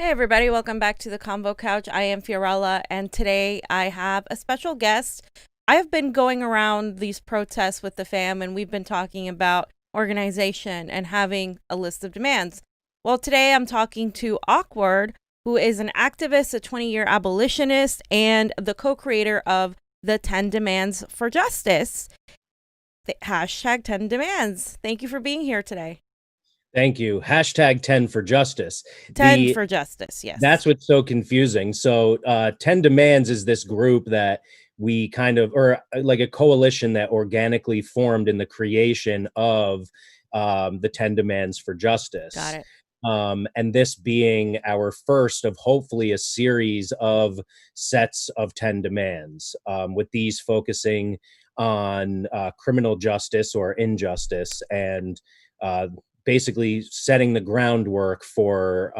Hey everybody, welcome back to the Convo Couch. I am Fiorella, and today I have a special guest. I have been going around these protests with the fam, and we've been talking about organization and having a list of demands. Well, today I'm talking to Awkward, who is an activist, a 20-year abolitionist, and the co-creator of the 10 Demands for Justice. The hashtag 10 Demands. Thank you for being here today. Thank you. Hashtag 10 for justice. 10 for Justice, yes. That's what's so confusing. So 10 Demands is this group that we kind of, or like a coalition that organically formed in the creation of the 10 Demands for Got Justice. it. And this being our first of hopefully a series of sets of 10 demands, with these focusing on criminal justice or injustice and basically setting the groundwork for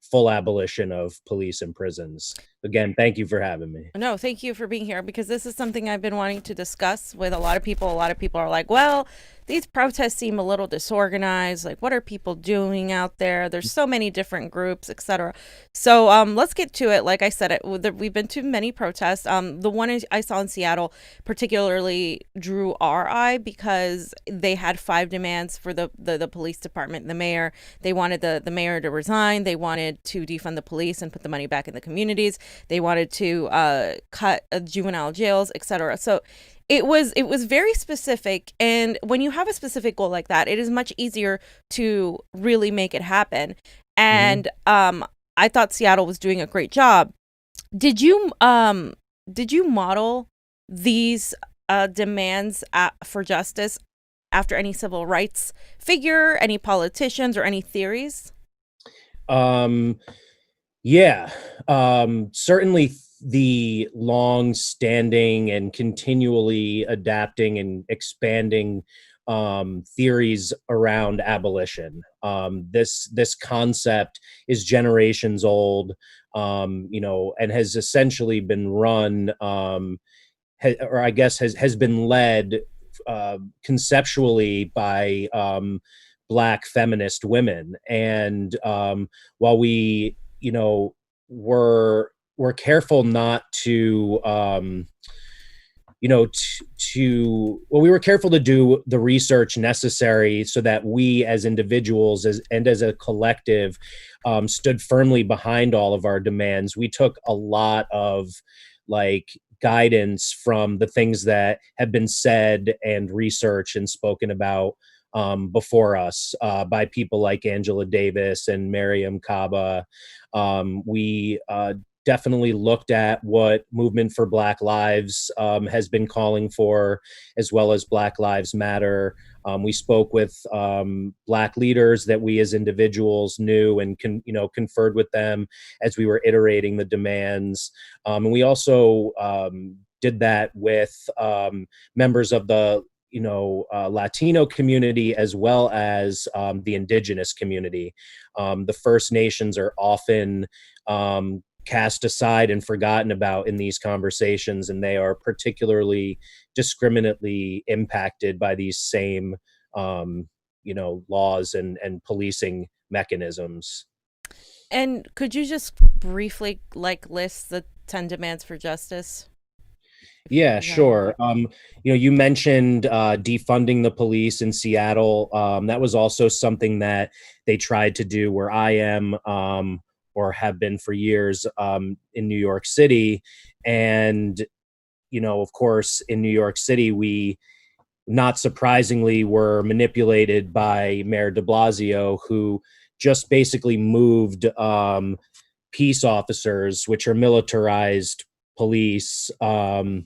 full abolition of police and prisons. Again, thank you for having me. No, thank you for being here because this is something I've been wanting to discuss with a lot of people. A lot of people are like, well, these protests seem a little disorganized. Like, what are people doing out there? There's so many different groups, etc. So let's get to it. Like I said, we've been to many protests. The one I saw in Seattle particularly drew our eye because they had 5 demands for the police department, the mayor. They wanted the mayor to resign. They wanted to defund the police and put the money back in the communities. They wanted to cut juvenile jails, etc. So it was very specific, and when you have a specific goal like that, it is much easier to really make it happen. Mhm. And I thought Seattle was doing a great job. Did you model these demands for justice after any civil rights figure, any politicians, or any theories? Um, yeah, certainly the long-standing and continually adapting and expanding theories around abolition. This concept is generations old, and has essentially been run, or I guess has been led conceptually by Black feminist women. And while we, were careful not to, well, we were careful to do the research necessary so that we as individuals and as a collective stood firmly behind all of our demands. We took a lot of like guidance from the things that have been said and researched and spoken about before us by people like Angela Davis and Miriam Kaba. We definitely looked at what Movement for Black Lives has been calling for, as well as Black Lives Matter. We spoke with Black leaders that we as individuals knew and conferred with them as we were iterating the demands. And we also did that with members of the Latino community, as well as the indigenous community. The First Nations are often cast aside and forgotten about in these conversations, and they are particularly discriminately impacted by these same laws and policing mechanisms. And could you just briefly list the 10 demands for justice? Yeah, You have sure. You mentioned defunding the police in Seattle. That was also something that they tried to do where I am, or have been for years, in New York City. And, of course, in New York City, we, not surprisingly, were manipulated by Mayor de Blasio, who just basically moved peace officers, which are militarized police, from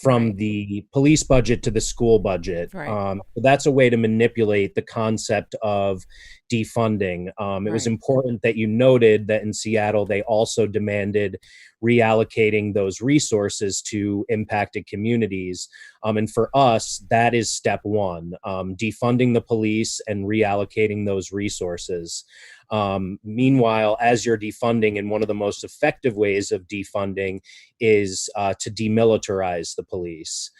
right, the police budget to the school budget. right, So that's a way to manipulate the concept of defunding. It was right. important that you noted that in Seattle, they also demanded reallocating those resources to impacted communities. And for us, that is step one, defunding the police and reallocating those resources. Meanwhile, as you're defunding, and one of the most effective ways of defunding is to demilitarize the police.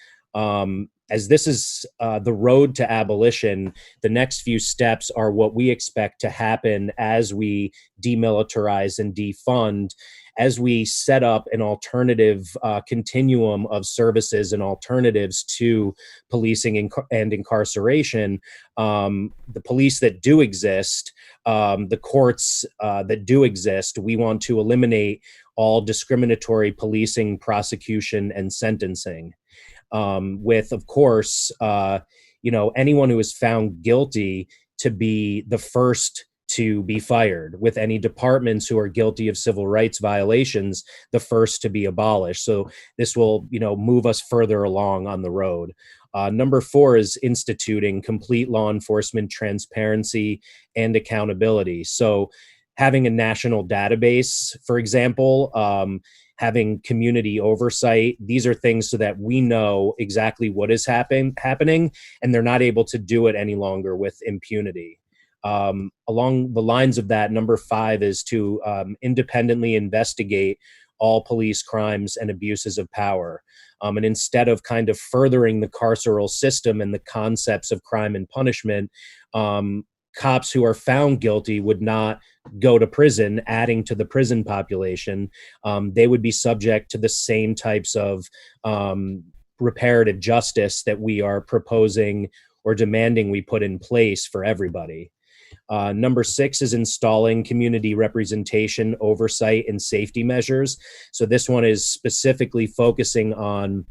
as this is the road to abolition, the next few steps are what we expect to happen as we demilitarize and defund, as we set up an alternative continuum of services and alternatives to policing and incarceration. The police that do exist, the courts that do exist, we want to eliminate all discriminatory policing, prosecution, and sentencing. With, of course, anyone who is found guilty to be the first to be fired, with any departments who are guilty of civil rights violations, the first to be abolished. So this will, move us further along on the road. Number 4 is instituting complete law enforcement transparency and accountability. So having a national database, for example, having community oversight. These are things so that we know exactly what is happening, and they're not able to do it any longer with impunity. Along the lines of that, number 5 is to independently investigate all police crimes and abuses of power. And instead of kind of furthering the carceral system and the concepts of crime and punishment, cops who are found guilty would not go to prison, adding to the prison population. They would be subject to the same types of reparative justice that we are proposing or demanding we put in place for everybody. Number 6 is installing community representation, oversight, and safety measures. So this one is specifically focusing on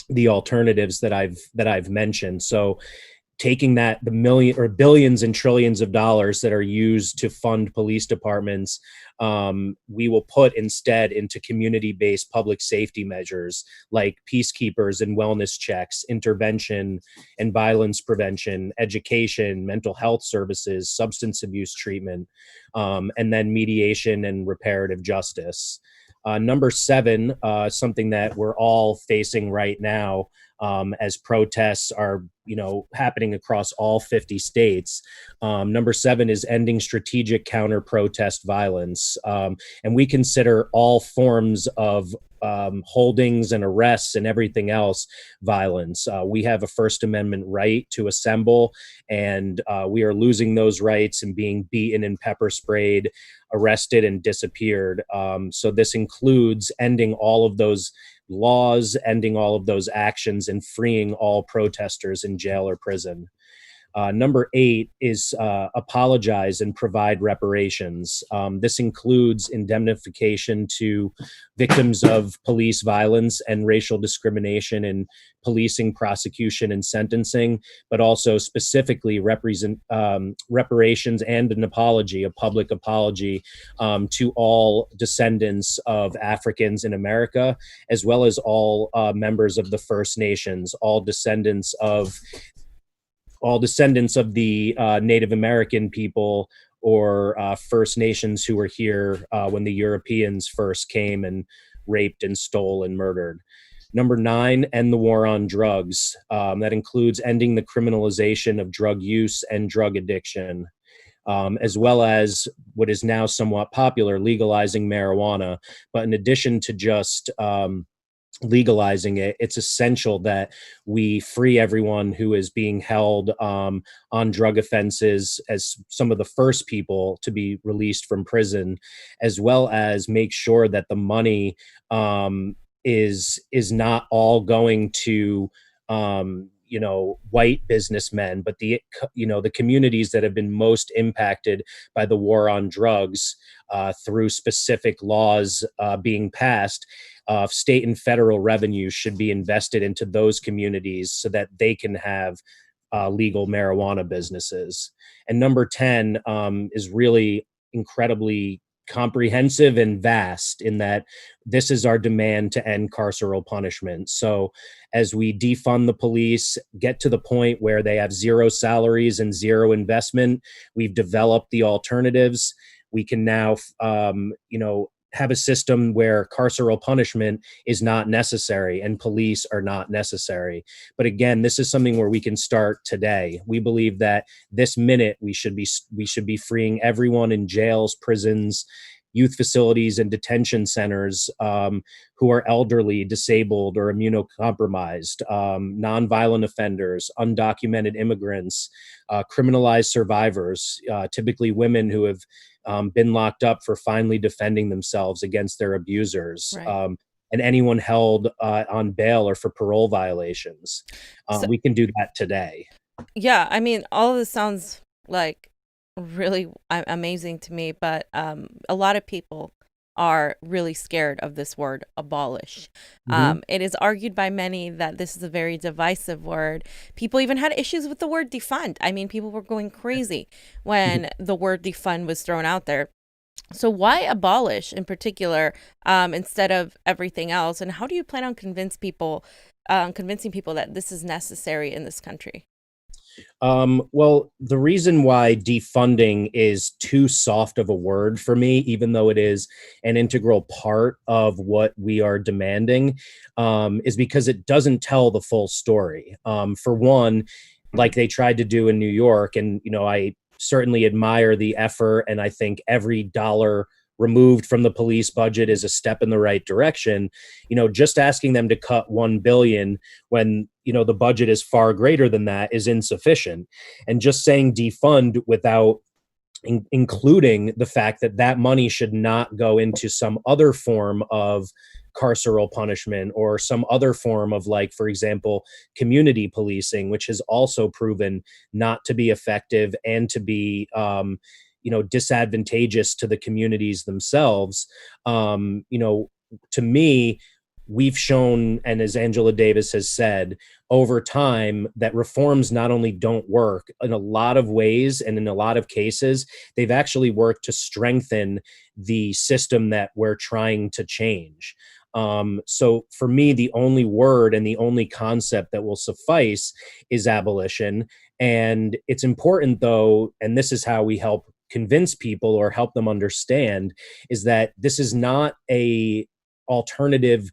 the alternatives that I've mentioned. So taking the million or billions and trillions of dollars that are used to fund police departments, we will put instead into community-based public safety measures like peacekeepers and wellness checks, intervention and violence prevention, education, mental health services, substance abuse treatment, and then mediation and reparative justice. Number 7, something that we're all facing right now, as protests are, happening across all 50 states. Number 7 is ending strategic counter-protest violence. And we consider all forms of holdings and arrests and everything else violence. We have a First Amendment right to assemble, and we are losing those rights and being beaten and pepper sprayed, arrested and disappeared. So this includes ending all of those laws, ending all of those actions, and freeing all protesters in jail or prison. Number 8 is apologize and provide reparations. This includes indemnification to victims of police violence and racial discrimination in policing, prosecution, and sentencing, but also specifically reparations and an apology, a public apology, to all descendants of Africans in America, as well as all members of the First Nations, all descendants of the Native American people or First Nations who were here when the Europeans first came and raped and stole and murdered. Number 9, end the war on drugs. That includes ending the criminalization of drug use and drug addiction, as well as what is now somewhat popular, legalizing marijuana. But in addition to just legalizing it, it's essential that we free everyone who is being held on drug offenses as some of the first people to be released from prison, as well as make sure that the money is not all going to white businessmen, but the communities that have been most impacted by the war on drugs through specific laws being passed. State and federal revenues should be invested into those communities so that they can have legal marijuana businesses. And number 10 is really incredibly comprehensive and vast in that this is our demand to end carceral punishment. So as we defund the police, get to the point where they have zero salaries and zero investment, we've developed the alternatives. We can now, have a system where carceral punishment is not necessary and police are not necessary. But again, this is something where we can start today. We believe that this minute we should be freeing everyone in jails, prisons, youth facilities and detention centers who are elderly, disabled, or immunocompromised, nonviolent offenders, undocumented immigrants, criminalized survivors, typically women who have been locked up for finally defending themselves against their abusers, Right. and anyone held on bail or for parole violations. So, We can do that today. yeah, I mean, all of this sounds like really amazing to me, but a lot of people are really scared of this word abolish. Mhm. It is argued by many that this is a very divisive word. People even had issues with the word defund. I mean, people were going crazy when the word defund was thrown out there. So why abolish in particular, instead of everything else? And how do you plan on convincing people that this is necessary in this country? Well, the reason why defunding is too soft of a word for me, even though it is an integral part of what we are demanding, is because it doesn't tell the full story. For one, like they tried to do in New York, and I certainly admire the effort, and I think every dollar removed from the police budget is a step in the right direction. Just asking them to cut 1 billion when the budget is far greater than that is insufficient, and just saying defund without including the fact that that money should not go into some other form of carceral punishment or some other form of, like, for example, community policing, which has also proven not to be effective and to be disadvantageous to the communities themselves. To me, we've shown, and as Angela Davis has said, over time, that reforms not only don't work in a lot of ways, and in a lot of cases, they've actually worked to strengthen the system that we're trying to change. So for me, the only word and the only concept that will suffice is abolition. And it's important, though, and this is how we help convince people or help them understand, is that this is not a alternative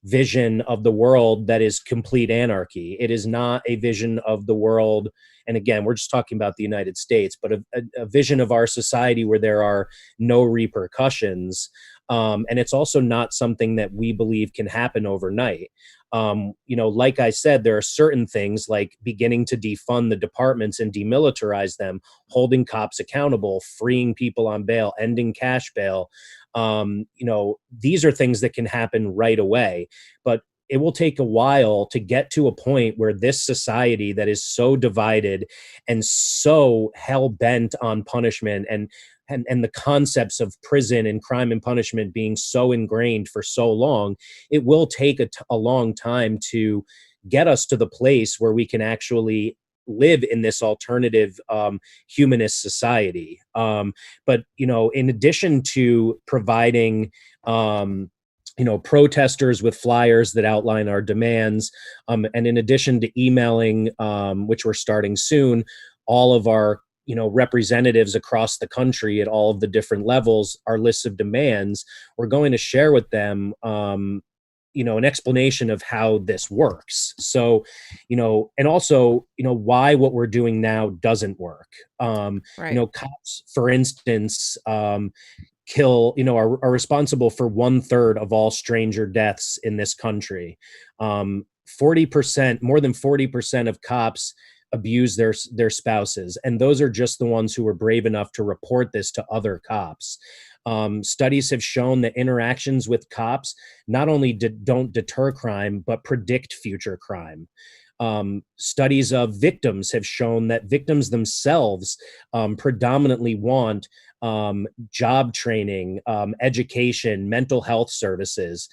vision of the world that is complete anarchy. It is not a vision of the world, and again, we're just talking about the United States, but a vision of our society where there are no repercussions. And it's also not something that we believe can happen overnight. Like I said, there are certain things like beginning to defund the departments and demilitarize them, holding cops accountable, freeing people on bail, ending cash bail. These are things that can happen right away, but it will take a while to get to a point where this society that is so divided and so hell bent on punishment and the concepts of prison and crime and punishment being so ingrained for so long, it will take a long time to get us to the place where we can actually live in this alternative humanist society. But in addition to providing protesters with flyers that outline our demands, and in addition to emailing, which we're starting soon, all of our representatives across the country at all of the different levels, our lists of demands, we're going to share with them an explanation of how this works. So, and also, why what we're doing now doesn't work. Right. Cops, for instance, are responsible for 1/3 of all stranger deaths in this country. 40%, more than 40% of cops abuse their spouses, and those are just the ones who are brave enough to report this to other cops. Studies have shown that interactions with cops not only don't deter crime, but predict future crime. Studies of victims have shown that victims themselves predominantly want job training, education, mental health services.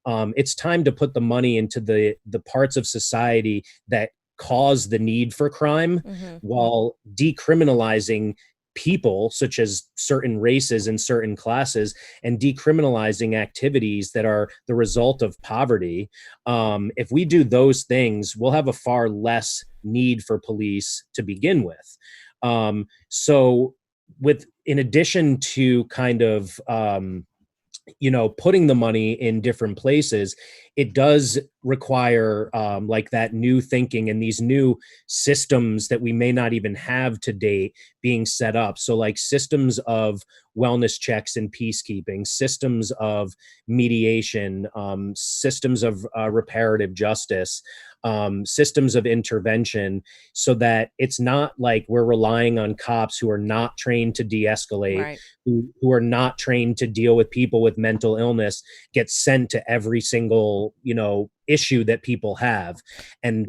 It's time to put the money into the parts of society that cause the need for crime, Mm-hmm. while decriminalizing people such as certain races and certain classes, and decriminalizing activities that are the result of poverty. If we do those things, we'll have a far less need for police to begin with. So in addition to kind of putting the money in different places, it does require like that new thinking and these new systems that we may not even have to date being set up. So like systems of wellness checks and peacekeeping, systems of mediation, systems of reparative justice, systems of intervention, so that it's not like we're relying on cops who are not trained to de-escalate, Right. who are not trained to deal with people with mental illness, get sent to every single, issue that people have. And,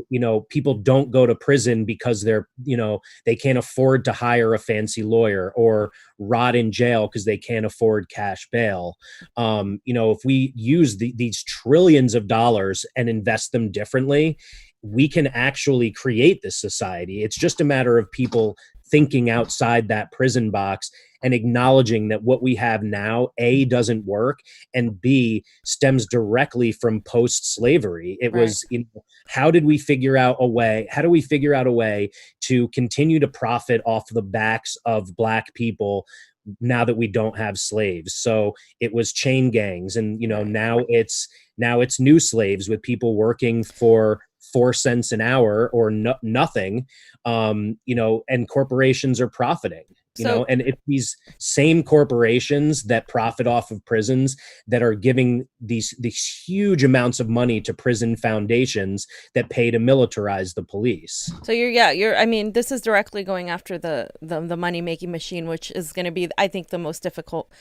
people don't go to prison because they can't afford to hire a fancy lawyer or rot in jail because they can't afford cash bail. If we use these trillions of dollars and invest them differently, we can actually create this society. It's just a matter of people thinking outside that prison box and acknowledging that what we have now, A, doesn't work, and B, stems directly from post-slavery. It was, how do we figure out a way to continue to profit off the backs of Black people now that we don't have slaves? So it was chain gangs, and now it's new slaves with people working for 4 cents an hour or nothing, and corporations are profiting. And it's these same corporations that profit off of prisons that are giving these huge amounts of money to prison foundations that pay to militarize the police. So this is directly going after the money making machine, which is going to be, I think, the most difficult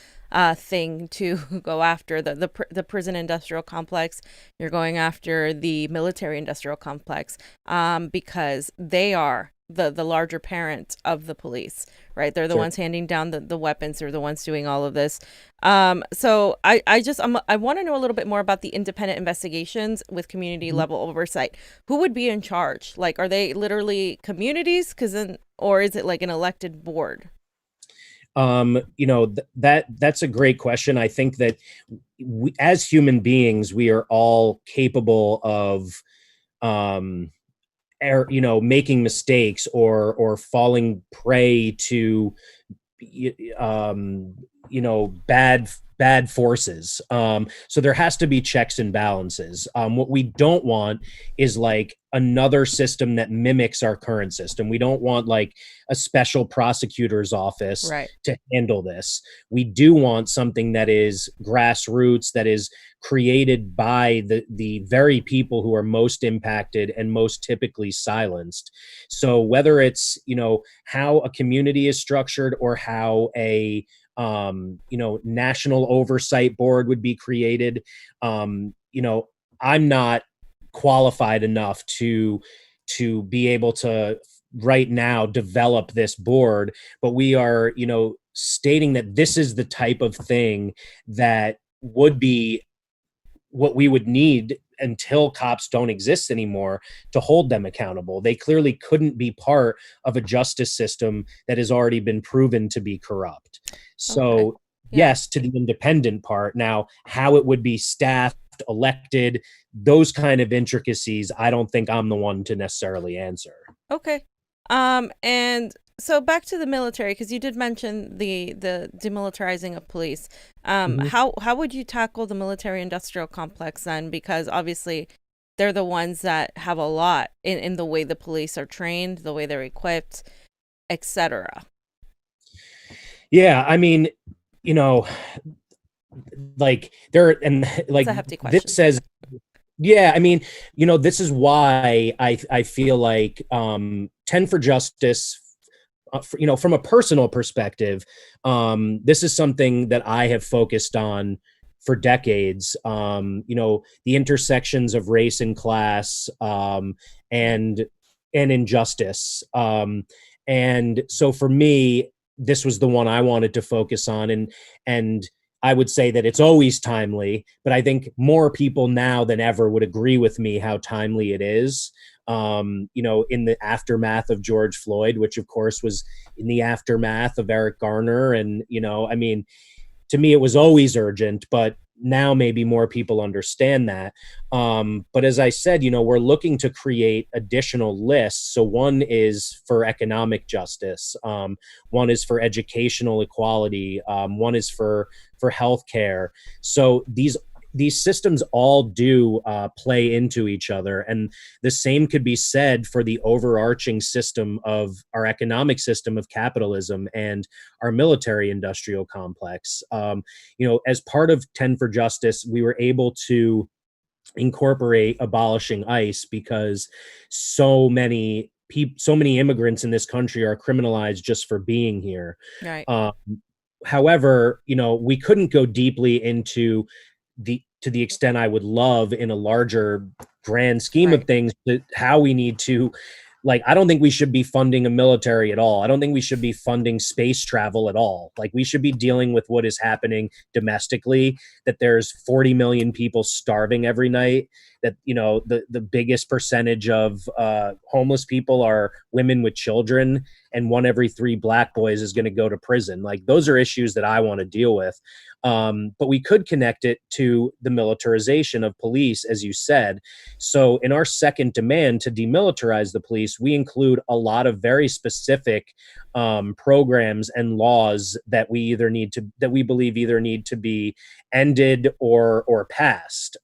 thing to go after. The prison industrial complex. You're going after the military industrial complex, because they are the larger parent of the police, right? They're the ones handing down the weapons. They're the ones doing all of this. So I want to know a little bit more about the independent investigations with community level oversight. Who would be in charge? Like, are they literally communities? Or is it like an elected board? That's a great question. I think that we, as human beings, we are all capable of, making mistakes or falling prey to, bad forces. So there has to be checks and balances. What we don't want is like another system that mimics our current system. We don't want like a special prosecutor's office to handle this. We do want something that is grassroots, that is created by the very people who are most impacted and most typically silenced. So whether it's, how a community is structured or how a national oversight board would be created, I'm not qualified enough to be able to right now develop this board, but we are, stating that this is the type of thing that would be what we would need until cops don't exist anymore to hold them accountable. They clearly couldn't be part of a justice system that has already been proven to be corrupt. So yes, to the independent part. Now, how it would be staffed, elected, those kind of intricacies, I don't think I'm the one to necessarily answer. Okay. And so back to the military, because you did mention the demilitarizing of police. How would you tackle the military industrial complex then? Because obviously they're the ones that have a lot in the way the police are trained, the way they're equipped, etc. Yeah, I mean, like there, and like It's a hefty question. this says, yeah, I mean, this is why I feel like 10 for Justice, from a personal perspective, this is something that I have focused on for decades. The intersections of race and class, and injustice. And so for me, this was the one I wanted to focus on, and I would say that it's always timely, but I think more people now than ever would agree with me how timely it is. In the aftermath of George Floyd, which of course was in the aftermath of Eric Garner. And, to me, it was always urgent, but now maybe more people understand that. But as I said, we're looking to create additional lists. So one is for economic justice, one is for educational equality, one is for healthcare. So these systems all do play into each other, and the same could be said for the overarching system of our economic system of capitalism and our military industrial complex. As part of 10 for Justice, we were able to incorporate abolishing ICE because so many immigrants in this country are criminalized just for being here. Right. However, we couldn't go deeply into to the extent I would love in a larger grand scheme of things, how we need to, I don't think we should be funding a military at all. I don't think we should be funding space travel at all. We should be dealing with what is happening domestically, that there's 40 million people starving every night, that, the biggest percentage of homeless people are women with children, and 1 every 3 Black boys is going to go to prison. Those are issues that I want to deal with. But we could connect it to the militarization of police, as you said. So in our second demand to demilitarize the police, we include a lot of very specific programs and laws that we believe either need to be ended or passed.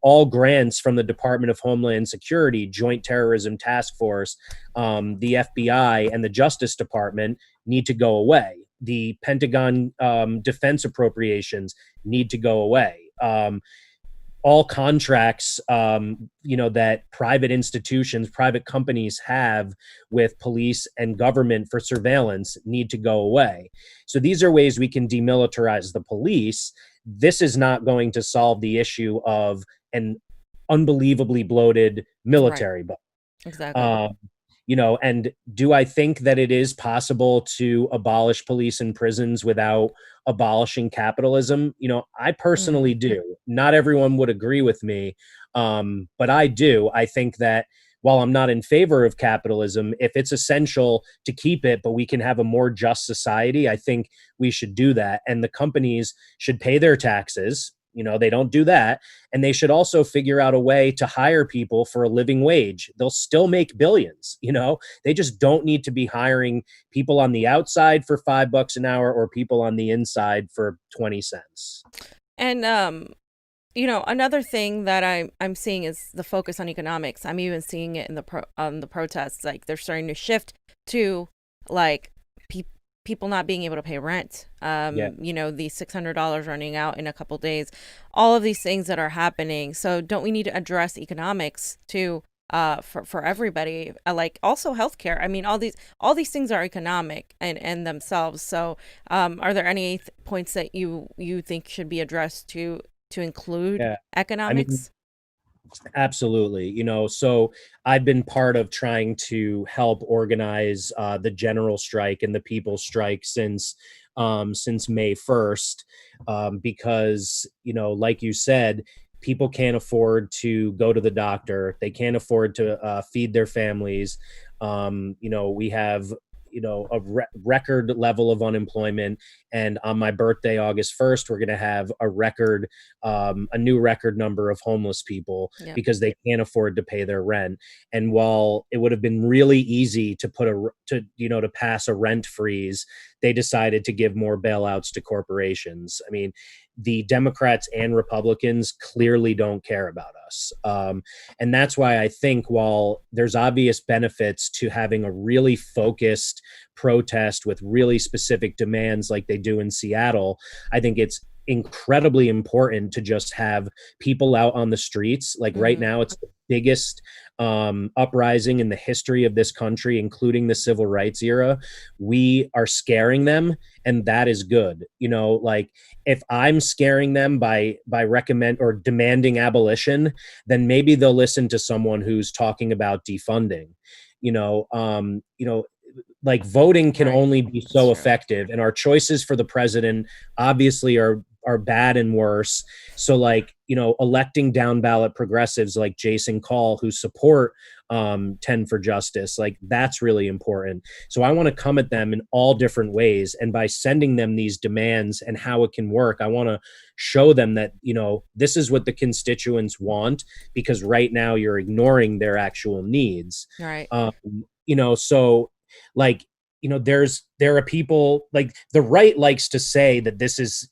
All grants from the Department of Homeland Security, Joint Terrorism Task Force, the FBI, and the Justice Department need to go away. The Pentagon defense appropriations need to go away. All contracts, that private institutions, private companies have with police and government for surveillance need to go away. So these are ways we can demilitarize the police. This is not going to solve the issue of an unbelievably bloated military budget. Exactly. And do I think that it is possible to abolish police and prisons without abolishing capitalism? I personally do. Not everyone would agree with me, but I do. I think that while I'm not in favor of capitalism, if it's essential to keep it, but we can have a more just society, I think we should do that. And the companies should pay their taxes. They don't do that. And they should also figure out a way to hire people for a living wage. They'll still make billions. They just don't need to be hiring people on the outside for $5 an hour or people on the inside for 20 cents. And, another thing that I'm seeing is the focus on economics. I'm even seeing it in the protests. They're starting to shift to people not being able to pay rent, the $600 running out in a couple days, all of these things that are happening. So don't we need to address economics too, for everybody? Also healthcare. I mean, all these things are economic and themselves. So are there any points that you think should be addressed to include economics? Absolutely. So I've been part of trying to help organize the general strike and the people's strike since May 1st, because, like you said, people can't afford to go to the doctor. They can't afford to feed their families. We have a record level of unemployment, and on my birthday, August 1st, we're going to have a new record number of homeless people because they can't afford to pay their rent. And while it would have been really easy to pass a rent freeze, they decided to give more bailouts to corporations. I mean, the Democrats and Republicans clearly don't care about us. And that's why I think while there's obvious benefits to having a really focused protest with really specific demands like they do in Seattle, I think it's incredibly important to just have people out on the streets. Right now, it's the biggest uprising in the history of this country, including the civil rights era. We are scaring them, and that is good. If I'm scaring them by recommend or demanding abolition, then maybe they'll listen to someone who's talking about defunding. Voting can only be so effective, and our choices for the president obviously are are bad and worse. So like, electing down ballot progressives like Jason Call who support 10 for Justice, like that's really important. So I want to come at them in all different ways, and by sending them these demands and how it can work, I want to show them that this is what the constituents want, because right now you're ignoring their actual needs. Right. So like, there are people like the right likes to say that this is,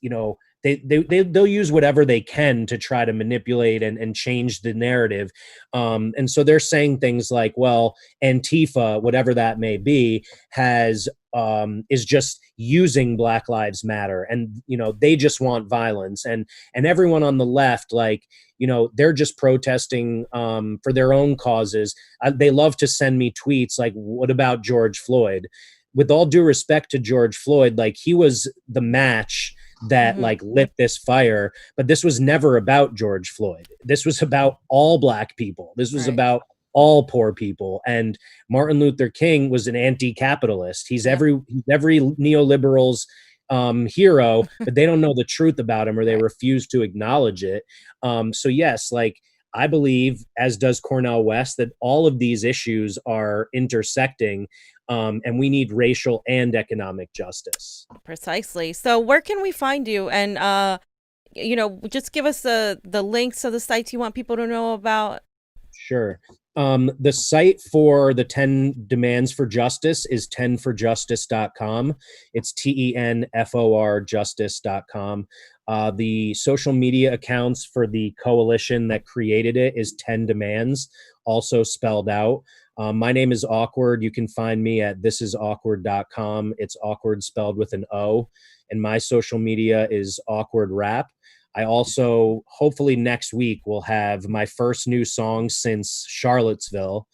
they'll use whatever they can to try to manipulate and change the narrative. And so they're saying things like, well, Antifa, whatever that may be, is just using Black Lives Matter, and they just want violence, and everyone on the left, like, they're just protesting for their own causes. They love to send me tweets like, what about George Floyd? With all due respect to George Floyd, like, he was the match that like lit this fire, but this was never about George Floyd. This was about all Black people. This was about all poor people. And Martin Luther King was an anti-capitalist. He's every neoliberal's hero, but they don't know the truth about him, or they refuse to acknowledge it. So yes, like, I believe, as does Cornel West, that all of these issues are intersecting, and we need racial and economic justice. Precisely. So where can we find you? And, just give us the links of the sites you want people to know about. Sure. The site for the 10 demands for justice is 10forjustice.com. It's TENFOR justice.com. The social media accounts for the coalition that created it is 10 demands, also spelled out. My name is Awkward. You can find me at thisisawkward.com. It's awkward spelled with an O. And my social media is awkward rap. I also, hopefully next week, will have my first new song since Charlottesville,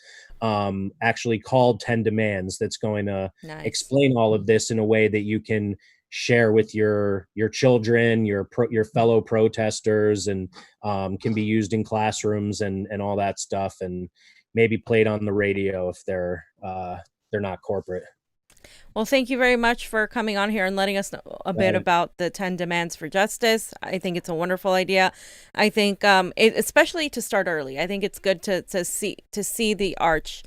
actually called 10 Demands, that's going to explain all of this in a way that you can share with your children, your fellow protesters, and can be used in classrooms and all that stuff, and maybe played on the radio if they're not corporate. Well, thank you very much for coming on here and letting us know a bit about the 10 demands for justice. I think it's a wonderful idea. I think, especially to start early, I think it's good to see the arch,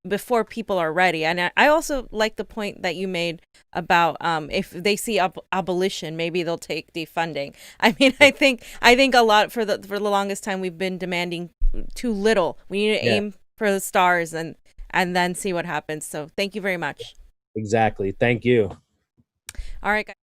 before people are ready. And I also like the point that you made about if they see abolition, maybe they'll take defunding. I mean, I think a lot for the longest time we've been demanding too little. We need to aim for the stars and then see what happens. So thank you very much. Exactly. Thank you. All right, guys.